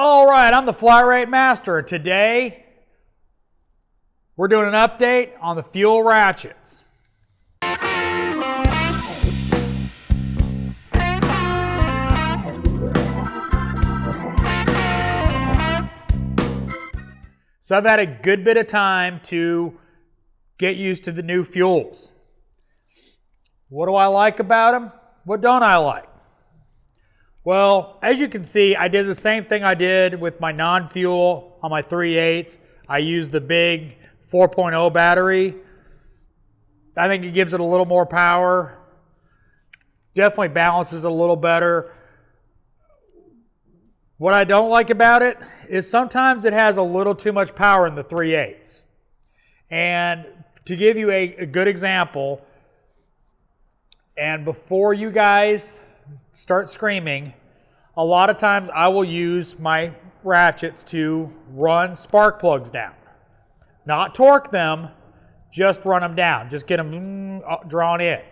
All right, I'm the Flat Rate Master. Today, we're doing an update on the fuel ratchets. So I've had a good bit of time to get used to the new fuels. What do I like about them? What don't I like? Well, as you can see, I did the same thing I did with my non-fuel on my 3/8. I used the big 4.0 battery. I think it gives it a little more power. Definitely balances it a little better. What I don't like about it is sometimes it has a little too much power in the 3/8. And to give you a good example, and before you guys start screaming, a lot of times I will use my ratchets to run spark plugs down. Not torque them, just run them down. Just get them drawn in.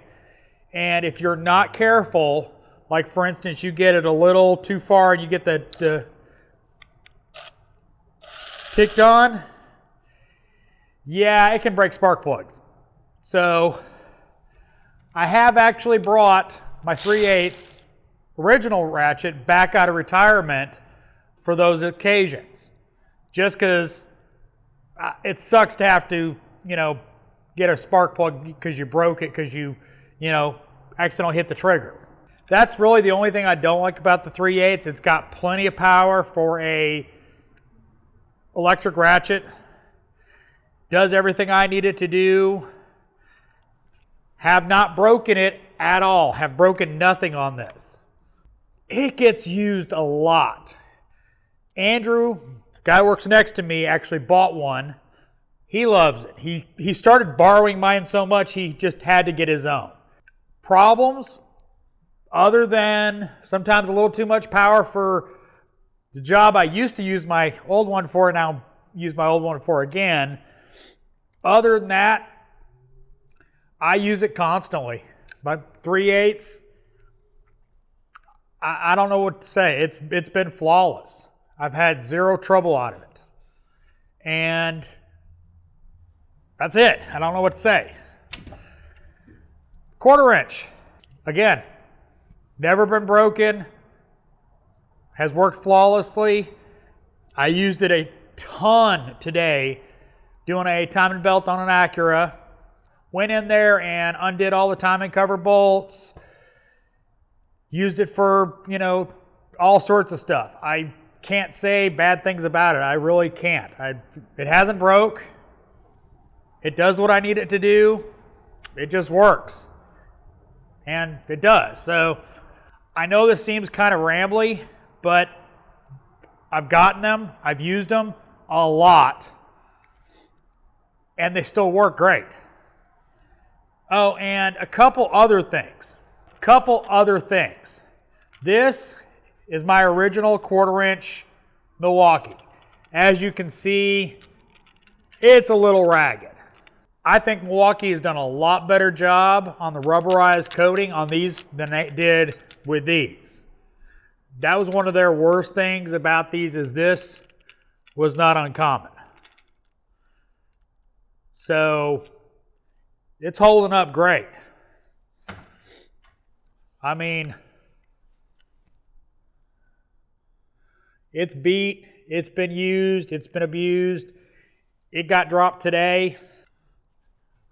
And if you're not careful, like for instance, you get it a little too far and you get the ticked on, yeah, it can break spark plugs. So I have actually brought my 3/8 original ratchet back out of retirement for those occasions. Just because it sucks to have to, get a spark plug because you broke it because you accidentally hit the trigger. That's really the only thing I don't like about the 3/8. It's got plenty of power for a electric ratchet. Does everything I need it to do. Have not broken it at all. Have broken nothing on this. It gets used a lot. Andrew, the guy who works next to me, actually bought one. He loves it. He started borrowing mine so much he just had to get his own. Problems, other than sometimes a little too much power for the job I used to use my old one for, and now use my old one for again. Other than that, I use it constantly. My 3/8, I don't know what to say. It's been flawless. I've had zero trouble out of it. And that's it. I don't know what to say. 1/4 inch. Again, never been broken. Has worked flawlessly. I used it a ton today doing a timing belt on an Acura. Went in there and undid all the timing cover bolts. Used it for, all sorts of stuff. I can't say bad things about it. I really can't. It hasn't broke. It does what I need it to do. It just works. And it does. So I know this seems kind of rambly, but I've gotten them. I've used them a lot. And they still work great. Oh, and a couple other things. This is my original 1/4 inch Milwaukee. As you can see, it's a little ragged. I think Milwaukee has done a lot better job on the rubberized coating on these than they did with these. That was one of their worst things about these, is this was not uncommon. So it's holding up great. I mean, it's beat, it's been used, it's been abused. It got dropped today.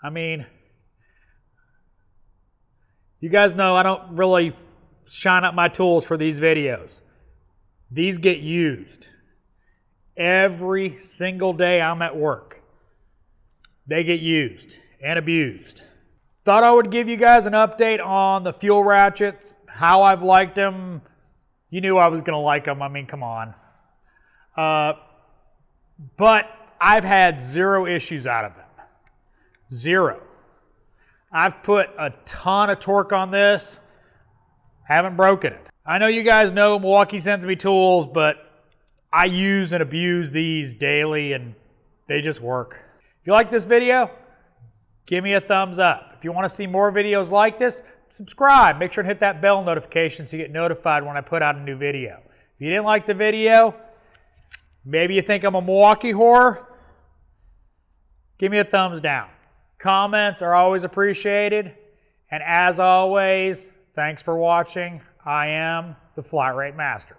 I mean, you guys know I don't really shine up my tools for these videos. These get used. Every single day I'm at work, they get used and abused. Thought I would give you guys an update on the fuel ratchets, how I've liked them. You knew I was going to like them. I mean, come on. But I've had zero issues out of them. Zero. I've put a ton of torque on this. Haven't broken it. I know you guys know Milwaukee sends me tools, but I use and abuse these daily and they just work. If you like this video, give me a thumbs up. If you want to see more videos like this, subscribe. Make sure to hit that bell notification so you get notified when I put out a new video. If you didn't like the video, Maybe you think I'm a Milwaukee whore? Give me a thumbs down. Comments are always appreciated. And as always, thanks for watching. I am the Flat Rate Master.